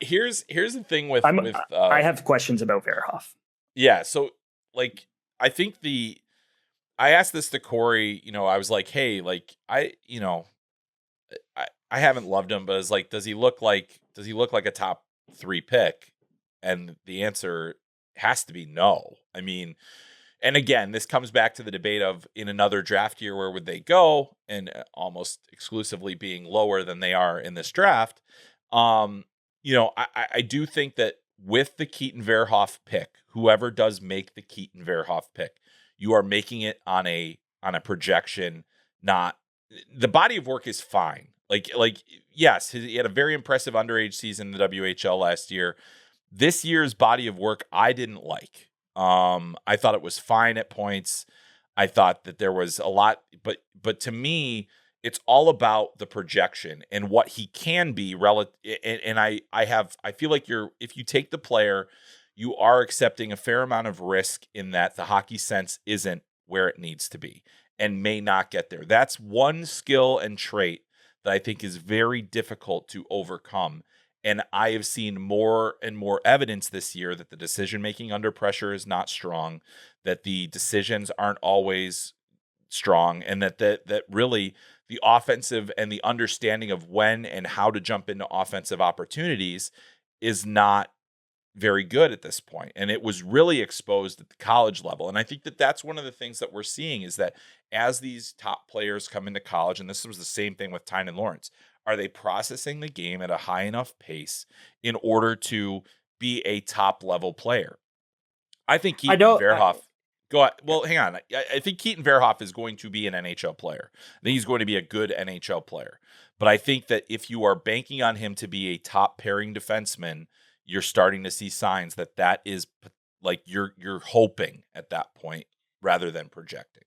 Speaker 4: Here's the thing with
Speaker 3: I have questions about Verhoff.
Speaker 4: Yeah, so like I think I asked this to Corey, I was like, hey, like I haven't loved him, but it's like, does he look like a top 3 pick? And the answer has to be no. I mean, and again, this comes back to the debate of in another draft year, where would they go? And almost exclusively being lower than they are in this draft. I do think that with the Keaton Verhoff pick, whoever does make the Keaton Verhoff pick, you are making it on a projection, not the body of work is fine. Like yes, he had a very impressive underage season in the WHL last year. This year's body of work I didn't like. I thought it was fine at points. I thought that there was a lot, but to me, it's all about the projection and what he can be relative. And I feel like if you take the player, you are accepting a fair amount of risk in that the hockey sense isn't where it needs to be and may not get there. That's one skill and trait that I think is very difficult to overcome. And I have seen more and more evidence this year that the decision-making under pressure is not strong, that the decisions aren't always strong, and that really the offensive and the understanding of when and how to jump into offensive opportunities is not very good at this point. And it was really exposed at the college level. And I think that that's one of the things that we're seeing is that as these top players come into college, and this was the same thing with Tynan Lawrence, are they processing the game at a high enough pace in order to be a top level player? I think Keaton Verhoff. Go ahead. Well, hang on. I think Keaton Verhoff is going to be an NHL player. I think he's going to be a good NHL player. But I think that if you are banking on him to be a top pairing defenseman, you're starting to see signs that is like you're hoping at that point rather than projecting.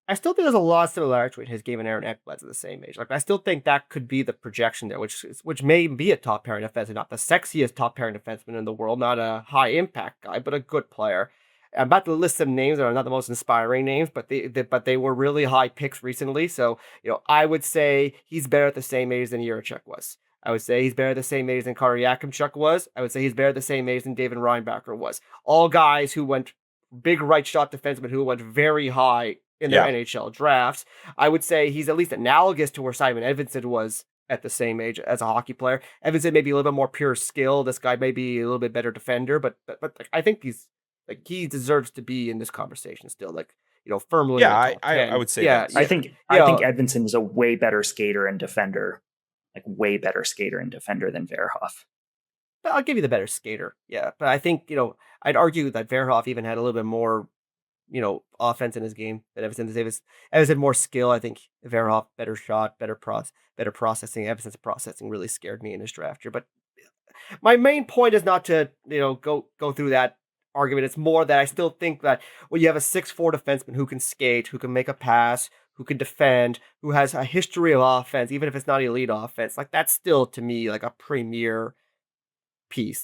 Speaker 2: I still think there's a lot of similarity between his game and Aaron Ekblad's at the same age. Like I still think that could be the projection there, which may be a top pairing defenseman, not the sexiest top pairing defenseman in the world, not a high impact guy, but a good player. I'm about to list some names that are not the most inspiring names, but they were really high picks recently. So I would say he's better at the same age than Jiricek was. I would say he's better at the same age than Carter Yakimchuk was. I would say he's better at the same age than David Reinbacher was. All guys who went big right shot defensemen who went very high in their NHL drafts. I would say he's at least analogous to where Simon Edvinsson was at the same age as a hockey player. Edvinsson may be a little bit more pure skill. This guy may be a little bit better defender, but I think he deserves to be in this conversation still. Firmly.
Speaker 4: Yeah, I would say.
Speaker 3: Yeah, I think Edvinsson is a way better skater and defender, way better skater and defender than Verhoff.
Speaker 2: I'll give you the better skater. Yeah, but I think I'd argue that Verhoff even had a little bit more offense in his game than Edvinsson. Davis had more skill. I think Verhoff better shot, better processing. Edvinson's processing really scared me in his draft year. But my main point is not to go through that argument. It's more that I still think that when you have a 6'4" defenseman who can skate, who can make a pass, who can defend, who has a history of offense, even if it's not elite offense, that's still to me a premier piece.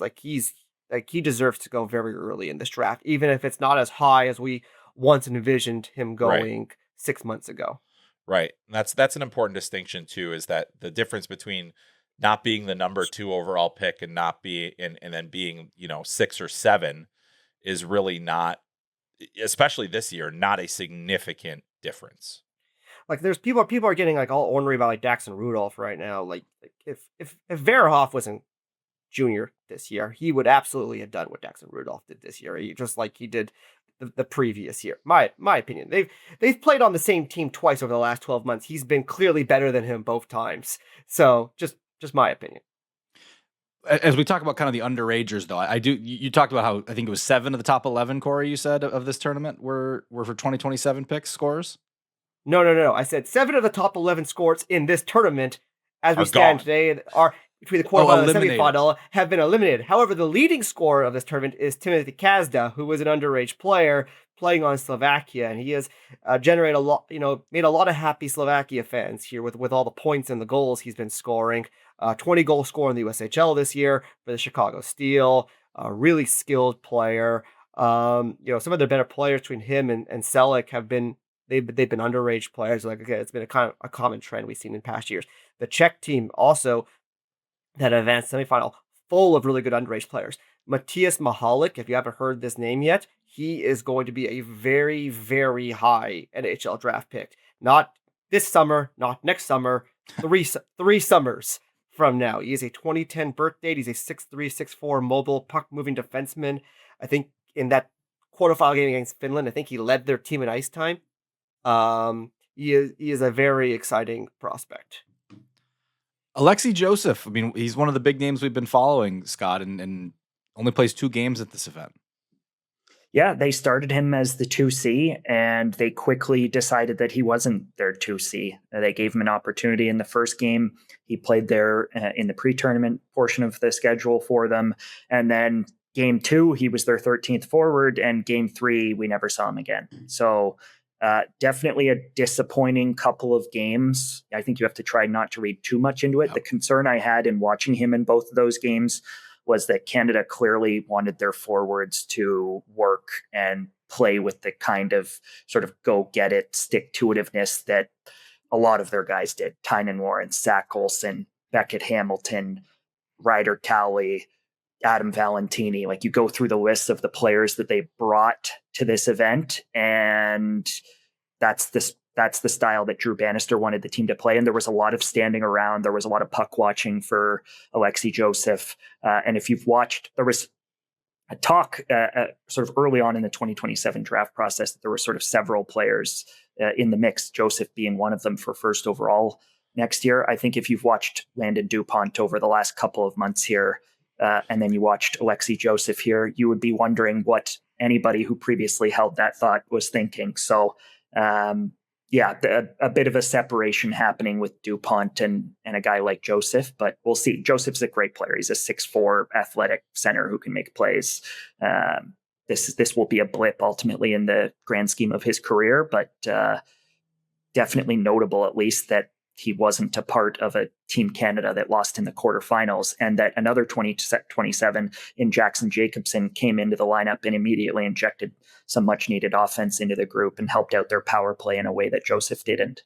Speaker 2: He deserves to go very early in this draft, even if it's not as high as we once envisioned him going 6 months ago.
Speaker 4: Right. That's an important distinction too, is that the difference between not being the number 2 overall pick and not be and then being, 6 or 7 is really not, especially this year, not a significant difference.
Speaker 2: Like there's people are getting like all ornery about like Daxton Rudolph right now. Like if Verhoeff wasn't junior this year, he would absolutely have done what Daxton Rudolph did this year. Just like he did the previous year. My opinion. They've played on the same team twice over the last 12 months. He's been clearly better than him both times. So just my opinion.
Speaker 1: As we talk about kind of the underagers, though, you talked about how I think it was 7 of the top 11, Corey, you said, of this tournament were for 2027 picks scores?
Speaker 2: No. I said 7 of the top 11 scores in this tournament as we stand today are between the quarterfinal and semifinal have been eliminated. However, the leading scorer of this tournament is Timothy Kazda, who was an underage player playing on Slovakia, and he has generated a lot, made a lot of happy Slovakia fans here with all the points and the goals he's been scoring. 20-goal scorer in the USHL this year for the Chicago Steel. A really skilled player. Some of the better players between him and Selleck have been they've been underage players. Like again, it's been a kind of a common trend we've seen in past years. The Czech team also that advanced semifinal, full of really good underage players. Matthias Mahalik, if you haven't heard this name yet, he is going to be a very, very high NHL draft pick. Not this summer, not next summer, three summers from now. He is a 2010 birth date. He's a 6'3", 6'4", mobile, puck-moving defenseman. I think in that quarterfinal game against Finland, I think he led their team in ice time. He is a very exciting prospect.
Speaker 1: Alexis Joseph, I mean, he's one of the big names we've been following, Scott, and only plays 2 games at this event.
Speaker 3: Yeah, they started him as the 2C, and they quickly decided that he wasn't their 2C. They gave him an opportunity in the first game. He played there in the pre-tournament portion of the schedule for them. And then game 2, he was their 13th forward, and game 3, we never saw him again. So definitely a disappointing couple of games. I think you have to try not to read too much into it. Yep. The concern I had in watching him in both of those games was that Canada clearly wanted their forwards to work and play with the kind of sort of go get it stick-to-itiveness that a lot of their guys did. Tynan Lawrence, Zach Olsen, Beckett Hamilton, Ryder Cowley, Adam Valentini. Like you go through the list of the players that they brought to this event, and that's the style that Drew Bannister wanted the team to play. And there was a lot of standing around. There was a lot of puck watching for Alexis Joseph. And if you've watched, there was a talk sort of early on in the 2027 draft process that there were sort of several players in the mix, Joseph being one of them for first overall next year. I think if you've watched Landon DuPont over the last couple of months here, and then you watched Alexis Joseph here, you would be wondering what anybody who previously held that thought was thinking. So, a bit of a separation happening with DuPont and a guy like Joseph, but we'll see. Joseph's a great player. He's a 6'4" athletic center who can make plays. This will be a blip ultimately in the grand scheme of his career, but definitely notable at least that he wasn't a part of a Team Canada that lost in the quarterfinals, and that another 2027 in Jackson Jacobson came into the lineup and immediately injected some much needed offense into the group and helped out their power play in a way that Joseph didn't.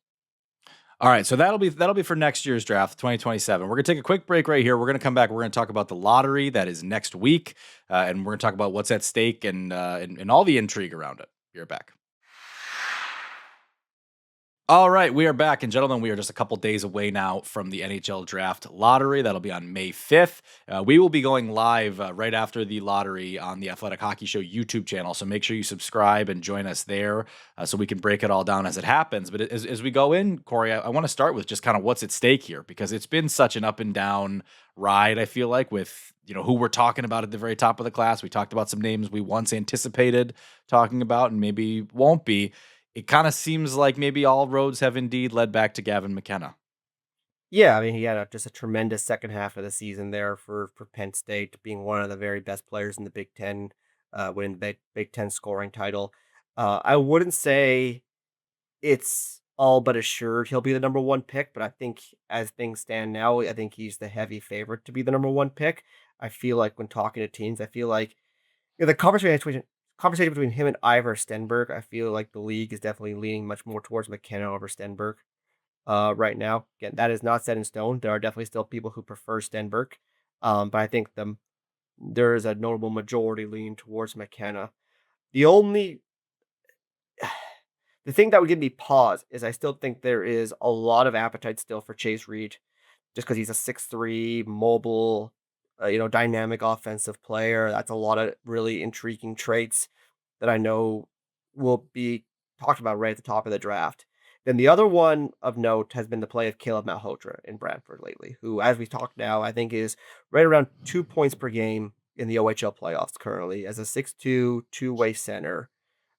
Speaker 1: All right, so that'll be for next year's draft, 2027. We're going to take a quick break right here. We're going to come back. We're going to talk about the lottery that is next week, and we're going to talk about what's at stake and all the intrigue around it. You're back. All right, we are back, and gentlemen, we are just a couple days away now from the NHL Draft Lottery. That'll be on May 5th. We will be going live right after the lottery on the Athletic Hockey Show YouTube channel, so make sure you subscribe and join us there so we can break it all down as it happens. But as we go in, Corey, I want to start with just kind of what's at stake here, because it's been such an up and down ride, I feel like, with who we're talking about at the very top of the class. We talked about some names we once anticipated talking about and maybe won't be. It kind of seems like maybe all roads have indeed led back to Gavin McKenna.
Speaker 2: Yeah, I mean, he had just a tremendous second half of the season there for Penn State, being one of the very best players in the Big Ten, winning the Big Ten scoring title. I wouldn't say it's all but assured he'll be the number 1 pick, but I think as things stand now, I think he's the heavy favorite conversation between him and Ivar Stenberg. I feel like the league is definitely leaning much more towards McKenna over Stenberg right now. Again, that is not set in stone. There are definitely still people who prefer Stenberg, but I think there is a notable majority lean towards McKenna. The only the thing that would give me pause is I still think there is a lot of appetite still for Chase Reed, just because he's a 6'3", mobile, dynamic offensive player. That's a lot of really intriguing traits that I know will be talked about right at the top of the draft. Then the other one of note has been the play of Caleb Malhotra in Brantford lately, who, as we talk now, I think is right around 2 points per game in the OHL playoffs currently as a 6'2", two-way center.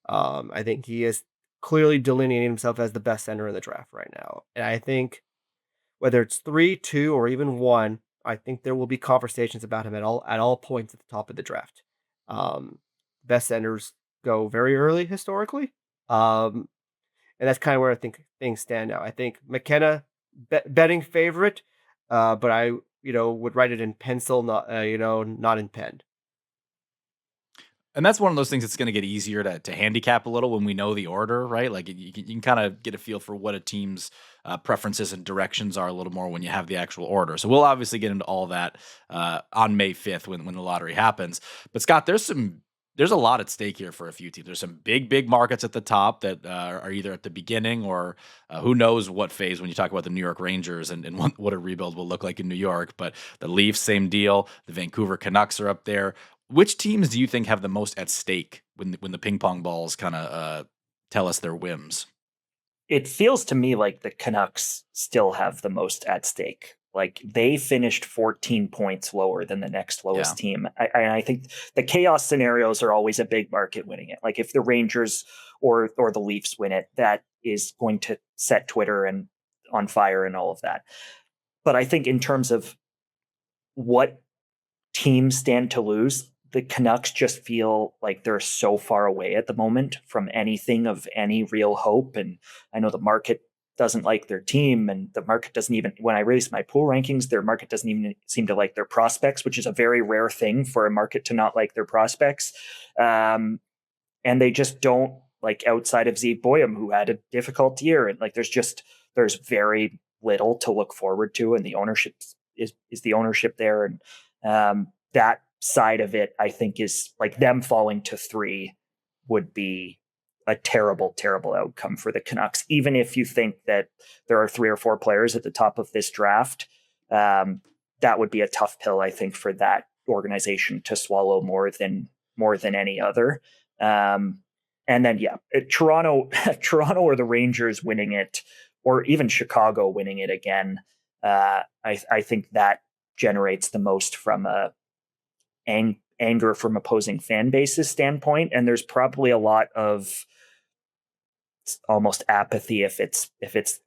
Speaker 2: I think he is clearly delineating himself as the best center in the draft right now. And I think whether it's 3, 2, or even 1, I think there will be conversations about him at all points at the top of the draft. Best centers go very early historically. And that's kind of where I think things stand now. I think McKenna betting favorite, but I would write it in pencil, not in pen.
Speaker 1: And that's one of those things that's going to get easier to handicap a little when we know the order, right? Like you can kind of get a feel for what a team's preferences and directions are a little more when you have the actual order. So we'll obviously get into all that on May 5th when the lottery happens. But Scott, there's a lot at stake here for a few teams. There's some big markets at the top that are either at the beginning or who knows what phase when you talk about the New York Rangers and what a rebuild will look like in New York. But the Leafs, same deal. The Vancouver Canucks are up there. Which teams do you think have the most at stake when the ping pong balls kind of tell us their whims?
Speaker 3: It feels to me like the Canucks still have the most at stake. Like they finished 14 points lower than the next lowest team. I think the chaos scenarios are always a big market winning it. Like if the Rangers or the Leafs win it, that is going to set Twitter and on fire and all of that. But I think in terms of what teams stand to lose, the Canucks just feel like they're so far away at the moment from anything of any real hope. And I know the market doesn't like their team, and the market doesn't even, when I release my pool rankings, their market doesn't even seem to like their prospects, which is a very rare thing for a market to not like their prospects. And they just don't, like, outside of Zeke Boyum, who had a difficult year. And like, there's very little to look forward to. And the ownership is the ownership there. And that side of it, I think, is like them falling to 3 would be a terrible outcome for the Canucks. Even if you think that there are 3 or 4 players at the top of this draft, that would be a tough pill, I think, for that organization to swallow more than any other. And then, Toronto or the Rangers winning it, or even Chicago winning it again. I think that generates the most from a anger from opposing fan bases standpoint, and there's probably a lot of almost apathy if it's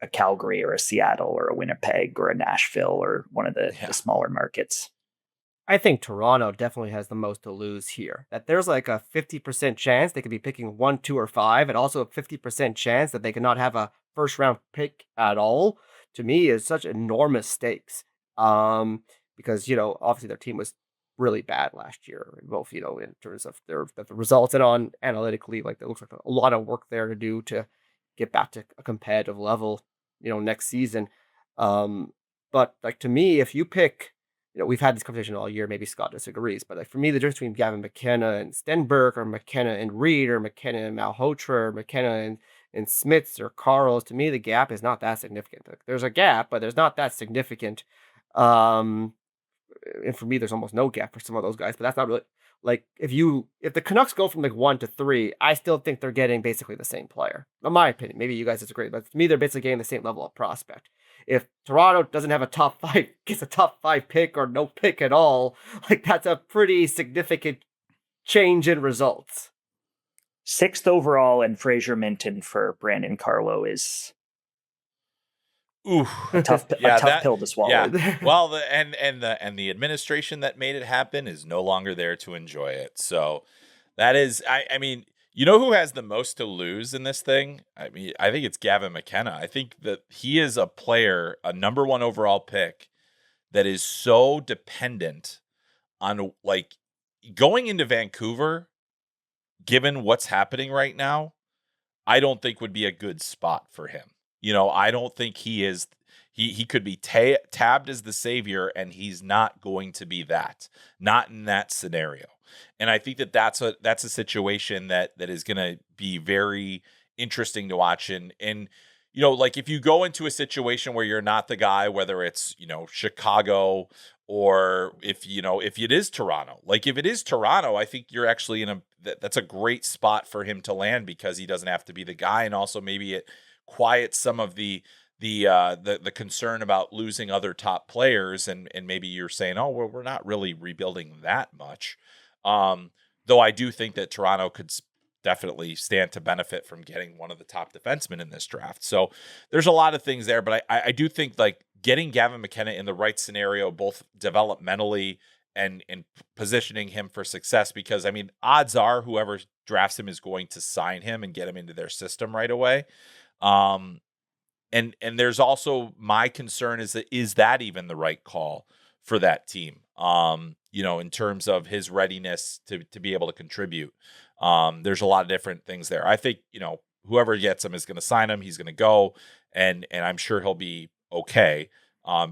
Speaker 3: a Calgary or a Seattle or a Winnipeg or a Nashville or one of the smaller markets.
Speaker 2: I think Toronto definitely has the most to lose here. That there's like a 50% chance they could be picking 1, 2, or 5, and also a 50% chance that they could not have a first round pick at all. To me, is such enormous stakes. Because obviously their team was really bad last year, both in terms of the results and on analytically, like it looks like a lot of work there to do to get back to a competitive level, next season. But like to me, if you pick, we've had this conversation all year. Maybe Scott disagrees, but like for me, the difference between Gavin McKenna and Stenberg, or McKenna and Reed, or McKenna and Malhotra, or McKenna and Smits or Carls, to me the gap is not that significant. Like, there's a gap, but there's not that significant. And for me, there's almost no gap for some of those guys, but that's not really like if the Canucks go from like 1 to 3, I still think they're getting basically the same player. In my opinion, maybe you guys disagree, but to me, they're basically getting the same level of prospect. If Toronto doesn't have gets a top 5 pick or no pick at all, like that's a pretty significant change in results.
Speaker 3: 6th overall and Fraser Minton for Brandon Carlo is a tough pill to swallow.
Speaker 4: Yeah. Well, the administration that made it happen is no longer there to enjoy it. So that is, I mean, who has the most to lose in this thing? I mean, I think it's Gavin McKenna. I think that he is a player, a number 1 overall pick, that is so dependent on, like, going into Vancouver. given what's happening right now, I don't think would be a good spot for him. I don't think he is. He could be tabbed as the savior, and he's not going to be that. Not in that scenario. And I think that's a situation that is going to be very interesting to watch. And like if you go into a situation where you're not the guy, whether it's Chicago or if it is Toronto. Like if it is Toronto, I think you're actually that's a great spot for him to land, because he doesn't have to be the guy, and also maybe it quiets some of the concern about losing other top players, and maybe you're saying, oh, well, we're not really rebuilding that much. Though I do think that Toronto could definitely stand to benefit from getting one of the top defensemen in this draft. So there's a lot of things there, but I do think like getting Gavin McKenna in the right scenario, both developmentally and positioning him for success, because I mean, odds are whoever drafts him is going to sign him and get him into their system right away. And there's also my concern is that even the right call for that team? In terms of his readiness to be able to contribute. There's a lot of different things there. I think, whoever gets him is going to sign him. He's going to go, and I'm sure he'll be okay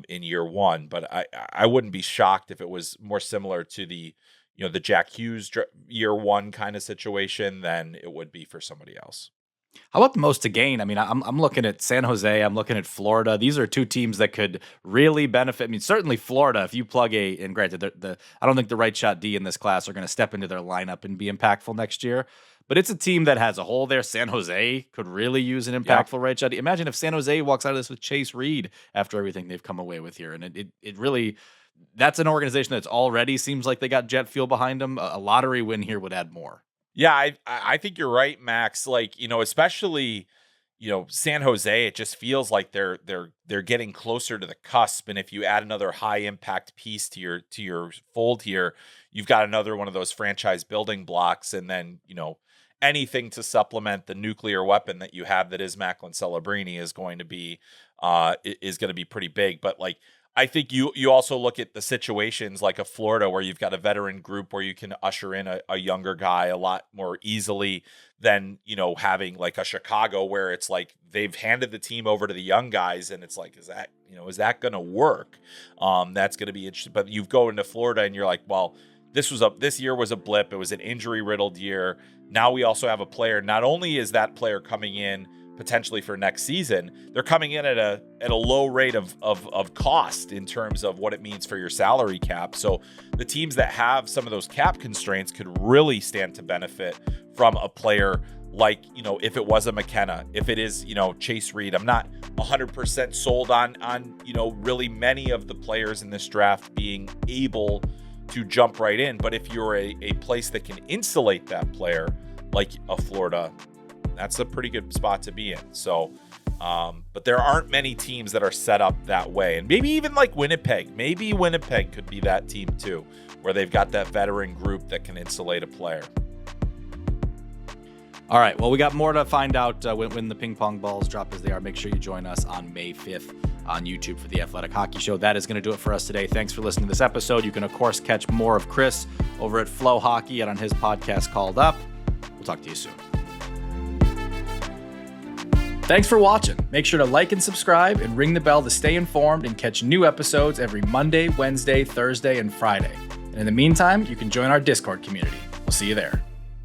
Speaker 4: in year one. But I wouldn't be shocked if it was more similar to the Jack Hughes year one kind of situation than it would be for somebody else.
Speaker 1: How about the most to gain? I mean, I'm looking at San Jose. I'm looking at Florida. These are two teams that could really benefit. I mean, certainly Florida, if you plug and granted, I don't think the right shot D in this class are going to step into their lineup and be impactful next year. But it's a team that has a hole there. San Jose could really use an impactful right shot D. Imagine if San Jose walks out of this with Chase Reed after everything they've come away with here. And it really, that's an organization that's already seems like they got jet fuel behind them. A lottery win here would add more.
Speaker 4: Yeah, I think you're right, Max. Like, especially, San Jose, it just feels like they're getting closer to the cusp. And if you add another high impact piece to your fold here, you've got another one of those franchise building blocks. And then, anything to supplement the nuclear weapon that you have that is Macklin Celebrini is going to be pretty big. But like, I think you also look at the situations like a Florida where you've got a veteran group where you can usher in a younger guy a lot more easily than, having like a Chicago where it's like they've handed the team over to the young guys and it's like, is that going to work? That's going to be interesting. But you go into Florida and you're like, well, this year was a blip. It was an injury riddled year. Now we also have a player. Not only is that player coming in potentially for next season, they're coming in at a low rate of cost in terms of what it means for your salary cap. So the teams that have some of those cap constraints could really stand to benefit from a player like, if it was a McKenna, if it is, Chase Reed. I'm not 100% sold on really many of the players in this draft being able to jump right in. But if you're a place that can insulate that player like a Florida, that's a pretty good spot to be in. So, but there aren't many teams that are set up that way. And maybe even like Winnipeg. Maybe Winnipeg could be that team too, where they've got that veteran group that can insulate a player.
Speaker 1: All right. Well, we got more to find out when the ping pong balls drop as they are. Make sure you join us on May 5th on YouTube for the Athletic Hockey Show. That is going to do it for us today. Thanks for listening to this episode. You can, of course, catch more of Chris over at Flow Hockey and on his podcast called Up. We'll talk to you soon. Thanks for watching. Make sure to like and subscribe and ring the bell to stay informed and catch new episodes every Monday, Wednesday, Thursday, and Friday. And in the meantime, you can join our Discord community. We'll see you there.